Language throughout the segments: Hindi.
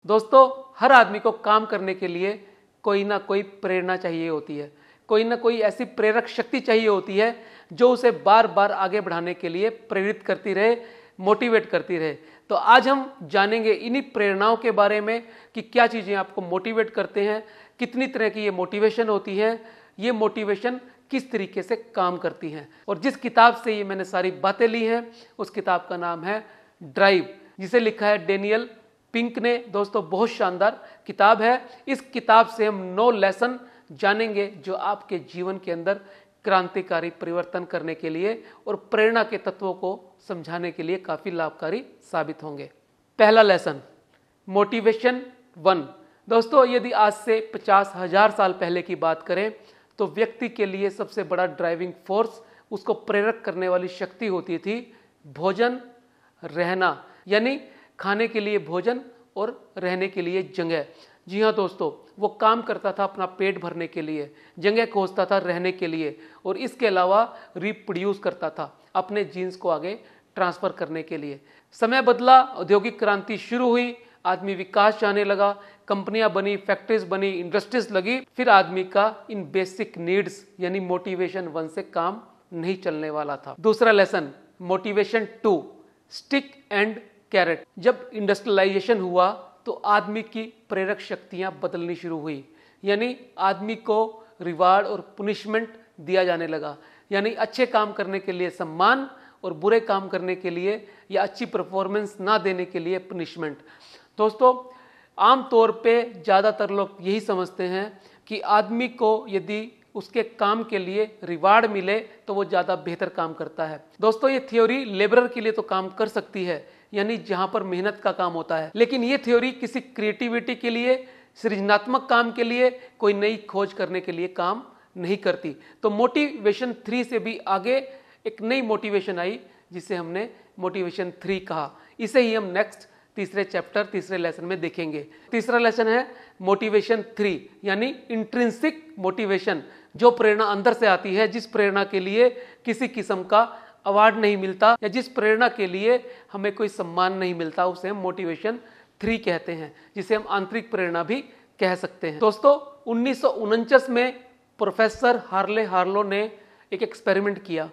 दोस्तों, हर आदमी को काम करने के लिए कोई ना कोई प्रेरणा चाहिए होती है, कोई ना कोई ऐसी प्रेरक शक्ति चाहिए होती है जो उसे बार बार आगे बढ़ाने के लिए प्रेरित करती रहे, मोटिवेट करती रहे। तो आज हम जानेंगे इन्हीं प्रेरणाओं के बारे में कि क्या चीज़ें आपको मोटिवेट करते हैं, कितनी तरह की ये मोटिवेशन होती है, ये मोटिवेशन किस तरीके से काम करती हैं। और जिस किताब से ये मैंने सारी बातें ली हैं उस किताब का नाम है ड्राइव, जिसे लिखा है डेनियल पिंक ने। दोस्तों, बहुत शानदार किताब है। इस किताब से हम 9 लेसन जानेंगे जो आपके जीवन के अंदर क्रांतिकारी परिवर्तन करने के लिए और प्रेरणा के तत्वों को समझाने के लिए काफ़ी लाभकारी साबित होंगे। पहला लेसन, मोटिवेशन 1। दोस्तों, यदि आज से 50,000 साल पहले की बात करें तो व्यक्ति के लिए सबसे बड़ा ड्राइविंग फोर्स, उसको प्रेरक करने वाली शक्ति होती थी भोजन, रहना, यानी खाने के लिए भोजन और रहने के लिए जगह। जी हाँ दोस्तों, वो काम करता था अपना पेट भरने के लिए, जगह खोजता था रहने के लिए, और इसके अलावा रिप्रोड्यूस करता था अपने जीन्स को आगे ट्रांसफर करने के लिए। समय बदला, औद्योगिक क्रांति शुरू हुई, आदमी विकास चाहने लगा, कंपनियां बनी, फैक्ट्रीज बनी, इंडस्ट्रीज लगी। फिर आदमी का इन बेसिक नीड्स यानी मोटिवेशन 1 से काम नहीं चलने वाला था। दूसरा lesson, motivation 2, stick and carrot. जब इंडस्ट्रियलाइजेशन हुआ तो आदमी की प्रेरक शक्तियां बदलनी शुरू हुई, यानी आदमी को रिवार्ड और पुनिशमेंट दिया जाने लगा, यानी अच्छे काम करने के लिए सम्मान और बुरे काम करने के लिए या अच्छी परफॉर्मेंस ना देने के लिए पनिशमेंट। दोस्तों, आमतौर पे ज़्यादातर लोग यही समझते हैं कि आदमी को यदि उसके काम के लिए रिवार्ड मिले तो वो ज़्यादा बेहतर काम करता है। दोस्तों, ये थ्योरी लेबरर के लिए तो काम कर सकती है, यानी जहाँ पर मेहनत का काम होता है, लेकिन ये थ्योरी किसी क्रिएटिविटी के लिए, सृजनात्मक काम के लिए, कोई नई खोज करने के लिए काम नहीं करती। तो मोटिवेशन 3 से भी आगे एक नई मोटिवेशन आई जिसे हमने मोटिवेशन 3 कहा। इसे ही हम नेक्स्ट तीसरे चैप्टर, तीसरे लेसन में देखेंगे। तीसरा लेसन है मोटिवेशन 3, यानी इंट्रिंसिक मोटिवेशन, जो प्रेरणा अंदर से आती है, जिस प्रेरणा के लिए किसी किस्म का अवार्ड नहीं मिलता या जिस प्रेरणा के लिए हमें कोई सम्मान नहीं मिलता, उसे हम मोटिवेशन 3 कहते हैं, जिसे हम आंतरिक प्रेरणा भी कह सकते हैं। दोस्तों, 1949 में प्रोफेसर हार्ले हार्लो ने एक एक्सपेरिमेंट किया।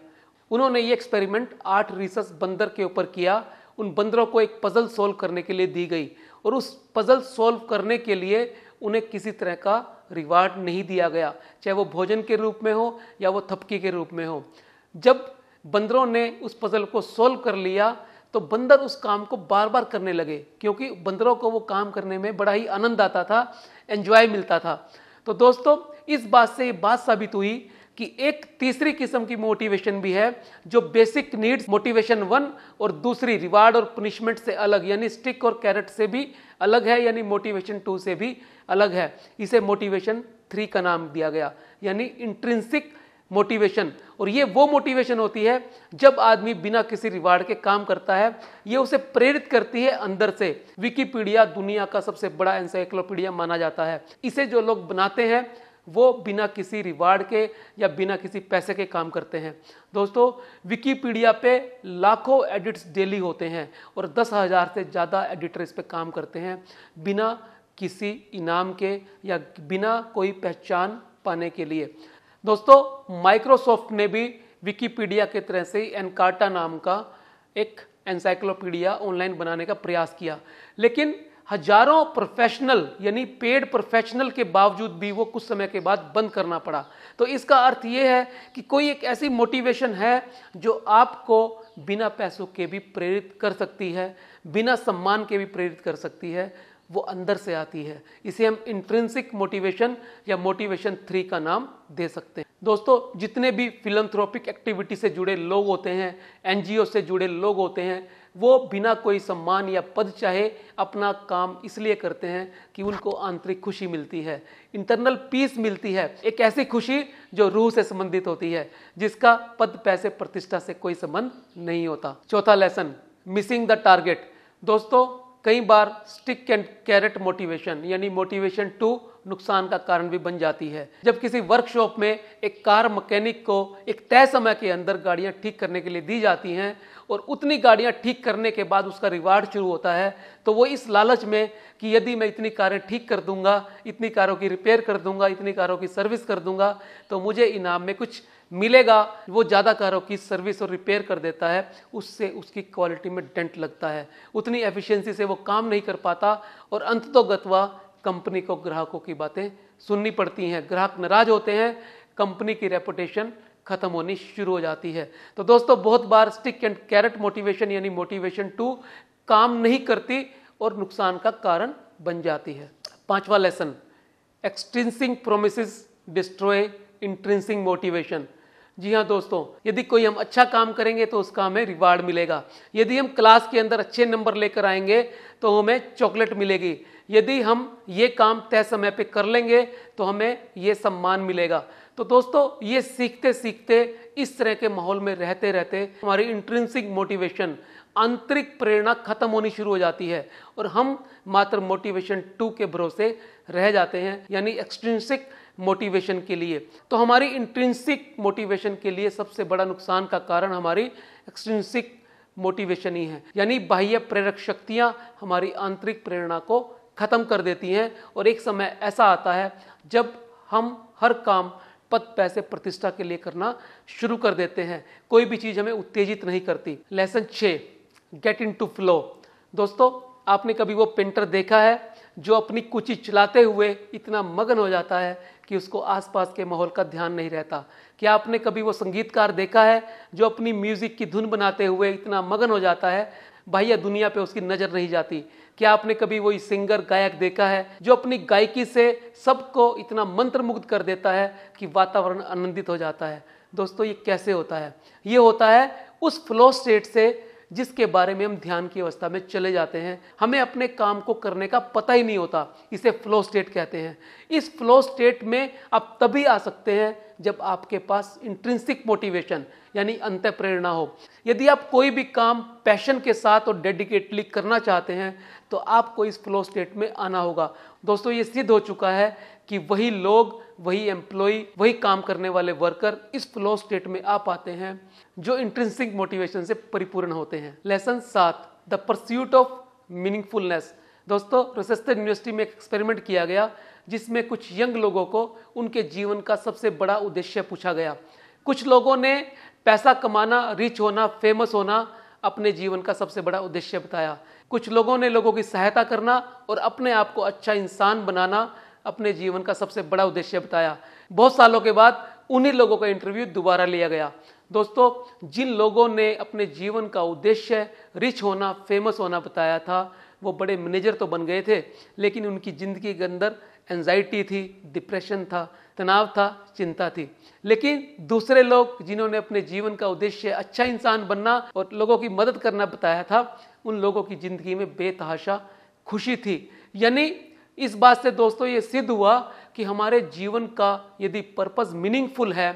उन्होंने ये एक्सपेरिमेंट 8 रीसस बंदर के ऊपर किया। उन बंदरों को एक पजल सोल्व करने के लिए दी गई और उस पजल सोल्व करने के लिए उन्हें किसी तरह का रिवार्ड नहीं दिया गया, चाहे वो भोजन के रूप में हो या वो थपकी के रूप में हो। जब बंदरों ने उस पजल को सोल्व कर लिया तो बंदर उस काम को बार बार करने लगे, क्योंकि बंदरों को वो काम करने में बड़ा ही आनंद आता था, एंजॉय मिलता था। तो दोस्तों, इस बात से ये बात साबित हुई कि एक तीसरी किस्म की मोटिवेशन भी है जो बेसिक नीड्स मोटिवेशन 1 और दूसरी रिवार्ड और पनिशमेंट से अलग, यानी स्टिक और कैरेट से भी अलग है, यानी मोटिवेशन 2 से भी अलग है। इसे मोटिवेशन 3 का नाम दिया गया, यानी इंट्रिंसिक मोटिवेशन। और ये वो मोटिवेशन होती है जब आदमी बिना किसी रिवार्ड के काम करता है, ये उसे प्रेरित करती है अंदर से। विकिपीडिया दुनिया का सबसे बड़ा एनसाइक्लोपीडिया माना जाता है। इसे जो लोग बनाते हैं वो बिना किसी रिवार्ड के या बिना किसी पैसे के काम करते हैं। दोस्तों, विकिपीडिया पे लाखों एडिट्स डेली होते हैं और 10,000 से ज़्यादा एडिटर इस पे काम करते हैं बिना किसी इनाम के या बिना कोई पहचान पाने के लिए। दोस्तों, माइक्रोसॉफ्ट ने भी विकिपीडिया के तरह से एनकार्टा नाम का एक एनसाइक्लोपीडिया ऑनलाइन बनाने का प्रयास किया, लेकिन हजारों प्रोफेशनल यानी पेड प्रोफेशनल के बावजूद भी वो कुछ समय के बाद बंद करना पड़ा। तो इसका अर्थ ये है कि कोई एक ऐसी मोटिवेशन है जो आपको बिना पैसों के भी प्रेरित कर सकती है, बिना सम्मान के भी प्रेरित कर सकती है, वो अंदर से आती है। इसे हम इंट्रिंसिक मोटिवेशन या मोटिवेशन 3 का नाम दे सकते हैं। दोस्तों, जितने भी फिलैंथ्रोपिक एक्टिविटी से जुड़े लोग होते हैं, एनजीओ से जुड़े लोग होते हैं, वो बिना कोई सम्मान या पद चाहे अपना काम इसलिए करते हैं कि उनको आंतरिक खुशी मिलती है, इंटरनल पीस मिलती है, एक ऐसी खुशी जो रूह से संबंधित होती है, जिसका पद, पैसे, प्रतिष्ठा से कोई संबंध नहीं होता। चौथा लेसन, मिसिंग द टारगेट। दोस्तों, कई बार स्टिक एंड कैरेट मोटिवेशन यानी मोटिवेशन टू नुकसान का कारण भी बन जाती है। जब किसी वर्कशॉप में एक कार मैकेनिक को एक तय समय के अंदर गाड़ियां ठीक करने के लिए दी जाती हैं और उतनी गाड़ियां ठीक करने के बाद उसका रिवार्ड शुरू होता है, तो वो इस लालच में कि यदि मैं इतनी कारें ठीक कर दूंगा, इतनी कारों की रिपेयर कर दूंगा, इतनी कारों की सर्विस कर दूंगा तो मुझे इनाम में कुछ मिलेगा, वो ज़्यादा कारों की सर्विस और रिपेयर कर देता है, उससे उसकी क्वालिटी में डेंट लगता है, उतनी एफिशिएंसी से वो काम नहीं कर पाता और अंततोगत्वा कंपनी को ग्राहकों की बातें सुननी पड़ती हैं, ग्राहक नाराज होते हैं, कंपनी की रेपुटेशन खत्म होनी शुरू हो जाती है। तो दोस्तों बहुत बार स्टिक एंड कैरेट मोटिवेशन यानी मोटिवेशन टू काम नहीं करती और नुकसान का कारण बन जाती है। 5वां lesson, extrinsic promises destroy intrinsic motivation. जी हाँ दोस्तों, यदि कोई हम अच्छा काम करेंगे तो उसका हमें रिवार्ड मिलेगा, यदि हम क्लास के अंदर अच्छे नंबर लेकर आएंगे तो हमें चॉकलेट मिलेगी, यदि हम ये काम तय समय पे कर लेंगे तो हमें ये सम्मान मिलेगा। तो दोस्तों ये सीखते सीखते इस तरह के माहौल में रहते रहते हमारी इंट्रिंसिक मोटिवेशन आंतरिक प्रेरणा खत्म होनी शुरू हो जाती है और हम मात्र मोटिवेशन टू के भरोसे रह जाते हैं यानी एक्सट्रिंसिक मोटिवेशन के लिए। तो हमारी इंट्रिंसिक मोटिवेशन के लिए सबसे बड़ा नुकसान का कारण हमारी एक्सट्रिंसिक मोटिवेशन ही है, यानी बाह्य प्रेरक शक्तियां हमारी आंतरिक प्रेरणा को खत्म कर देती हैं और एक समय ऐसा आता है जब हम हर काम पद पैसे प्रतिष्ठा के लिए करना शुरू कर देते हैं, कोई भी चीज हमें उत्तेजित नहीं करती। Lesson 6, get into flow. दोस्तों आपने कभी वो पेंटर देखा है जो अपनी कुची चलाते हुए इतना मगन हो जाता है कि उसको आसपास के माहौल का ध्यान नहीं रहता? क्या आपने कभी वो संगीतकार देखा है जो अपनी म्यूजिक की धुन बनाते हुए इतना मगन हो जाता है बाह्य दुनिया पे उसकी नजर नहीं जाती? क्या आपने कभी वही सिंगर गायक देखा है जो अपनी गायकी से सबको इतना मंत्रमुग्ध कर देता है कि वातावरण आनंदित हो जाता है? दोस्तों ये कैसे होता है? ये होता है उस फ्लो स्टेट से जिसके बारे में हम ध्यान की अवस्था में चले जाते हैं, हमें अपने काम को करने का पता ही नहीं होता, इसे फ्लो स्टेट कहते हैं। इस फ्लो स्टेट में आप तभी आ सकते हैं जब आपके पास इंट्रिंसिक मोटिवेशन यानी अंतः प्रेरणा हो। यदि आप कोई भी काम पैशन के साथ और डेडिकेटली करना चाहते हैं तो आपको इस फ्लो स्टेट में आना होगा। दोस्तों ये सिद्ध हो चुका है कि वही लोग, वही एम्प्लॉय, वही काम करने वाले वर्कर इस फ्लो स्टेट में आ पाते हैं जो इंट्रिंसिक मोटिवेशन से परिपूर्ण होते हैं। Lesson 7, the pursuit of meaningfulness. दोस्तों रोचेस्टर यूनिवर्सिटी में एक एक्सपेरिमेंट किया गया जिसमें कुछ यंग लोगों को उनके जीवन का सबसे बड़ा उद्देश्य पूछा गया। कुछ लोगों ने पैसा कमाना, रिच होना, फेमस होना अपने जीवन का सबसे बड़ा उद्देश्य बताया। कुछ लोगों ने लोगों की सहायता करना और अपने आप को अच्छा इंसान बनाना अपने जीवन का सबसे बड़ा उद्देश्य बताया। बहुत सालों के बाद उन्हीं लोगों का इंटरव्यू दोबारा लिया गया। दोस्तों जिन लोगों ने अपने जीवन का उद्देश्य रिच होना, फेमस होना बताया था, वो बड़े मैनेजर तो बन गए थे, लेकिन उनकी जिंदगी के अंदर एंजाइटी थी, डिप्रेशन था, तनाव था, चिंता थी। लेकिन दूसरे लोग जिन्होंने अपने जीवन का उद्देश्य अच्छा इंसान बनना और लोगों की मदद करना बताया था, उन लोगों की जिंदगी में बेतहाशा खुशी थी। यानी इस बात से दोस्तों ये सिद्ध हुआ कि हमारे जीवन का यदि पर्पस मीनिंगफुल है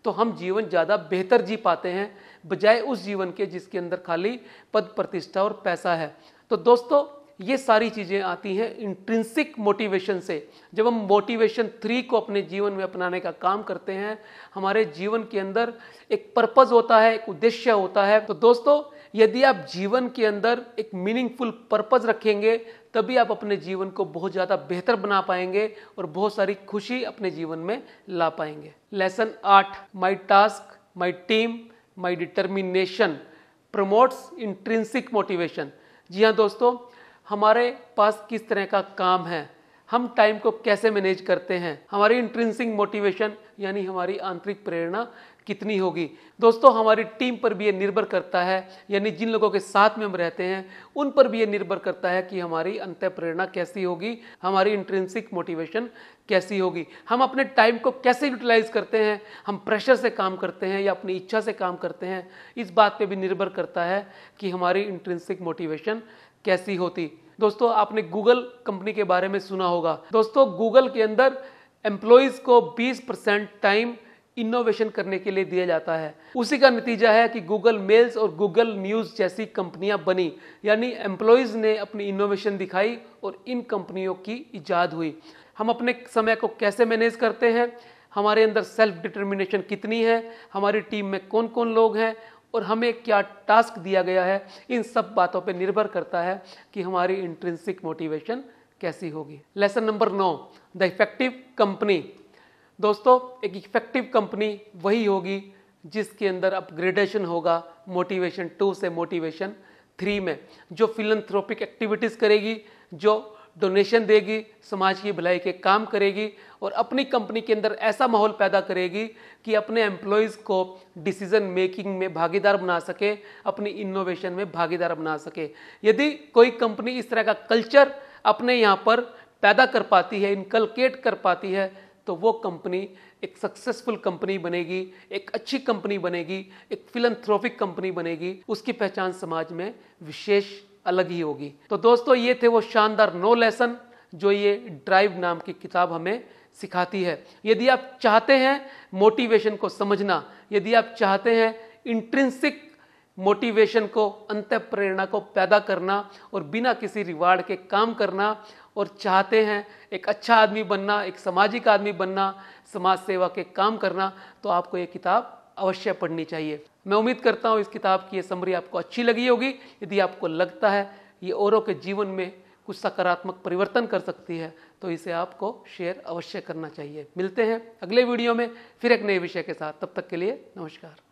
तो हम जीवन ज़्यादा बेहतर जी पाते हैं बजाय उस जीवन के जिसके अंदर खाली पद प्रतिष्ठा और पैसा है। तो दोस्तों ये सारी चीज़ें आती हैं इंट्रिंसिक मोटिवेशन से। जब हम मोटिवेशन 3 को अपने जीवन में अपनाने का काम करते हैं, हमारे जीवन के अंदर एक पर्पस होता है, एक उद्देश्य होता है। तो दोस्तों यदि आप जीवन के अंदर एक मीनिंगफुल पर्पस रखेंगे तभी आप अपने जीवन को बहुत ज़्यादा बेहतर बना पाएंगे और बहुत सारी खुशी अपने जीवन में ला पाएंगे। Lesson 8, my task, my team, my determination promotes intrinsic motivation. जी हाँ दोस्तों, हमारे पास किस तरह का काम है, हम टाइम को कैसे मैनेज करते हैं, हमारी इंट्रिंसिक मोटिवेशन यानी हमारी आंतरिक प्रेरणा कितनी होगी। दोस्तों हमारी टीम पर भी ये निर्भर करता है, यानी जिन लोगों के साथ में हम रहते हैं उन पर भी ये निर्भर करता है कि हमारी अंतः प्रेरणा कैसी होगी, हमारी इंट्रिंसिक मोटिवेशन कैसी होगी, हम अपने टाइम को कैसे यूटिलाइज करते हैं, हम प्रेशर से काम करते हैं या अपनी इच्छा से काम करते हैं। इस बात पे भी निर्भर करता है कि हमारी इंट्रिंसिक मोटिवेशन कैसी होती। दोस्तों आपने गूगल कंपनी के बारे में सुना होगा। दोस्तों गूगल के अंदर एम्प्लॉइज को 20% टाइम इनोवेशन करने के लिए दिया जाता है। उसी का नतीजा है कि गूगल मेल्स और गूगल न्यूज़ जैसी कंपनियां बनी, यानी एम्प्लॉयज़ ने अपनी इनोवेशन दिखाई और इन कंपनियों की इजाद हुई। हम अपने समय को कैसे मैनेज करते हैं, हमारे अंदर सेल्फ डिटर्मिनेशन कितनी है, हमारी टीम में कौन कौन लोग हैं और हमें क्या टास्क दिया गया है, इन सब बातों पर निर्भर करता है कि हमारी इंट्रिंसिक मोटिवेशन कैसी होगी। Lesson number 9, the effective company. दोस्तों, एक इफेक्टिव कंपनी वही होगी जिसके अंदर अपग्रेडेशन होगा मोटिवेशन 2 से मोटिवेशन 3 में, जो फिलैंथ्रोपिक एक्टिविटीज़ करेगी, जो डोनेशन देगी, समाज की भलाई के काम करेगी और अपनी कंपनी के अंदर ऐसा माहौल पैदा करेगी कि अपने एम्प्लॉयज़ को डिसीजन मेकिंग में भागीदार बना सके, अपनी इनोवेशन में भागीदार बना सके। यदि कोई कंपनी इस तरह का कल्चर अपने यहाँ पर पैदा कर पाती है, इनकलकेट कर पाती है, तो वो कंपनी एक सक्सेसफुल कंपनी बनेगी, एक अच्छी कंपनी बनेगी, एक फिलैंथ्रोपिक कंपनी बनेगी। उसकी पहचान समाज में विशेष अलग ही होगी। तो दोस्तों, ये थे वो शानदार 9 लेसन जो ये ड्राइव नाम की किताब हमें सिखाती है। यदि आप चाहते हैं मोटिवेशन को समझना, यदि आप चाहते हैं इंट्रिंसिक मोटिवेशन को, अंतः प्रेरणा को पैदा करना और बिना किसी रिवार्ड के काम करना, और चाहते हैं एक अच्छा आदमी बनना, एक सामाजिक आदमी बनना, समाज सेवा के काम करना, तो आपको ये किताब अवश्य पढ़नी चाहिए। मैं उम्मीद करता हूँ इस किताब की ये समरी आपको अच्छी लगी होगी। यदि आपको लगता है ये औरों के जीवन में कुछ सकारात्मक परिवर्तन कर सकती है, तो इसे आपको शेयर अवश्य करना चाहिए। मिलते हैं अगले वीडियो में फिर एक नए विषय के साथ। तब तक के लिए नमस्कार।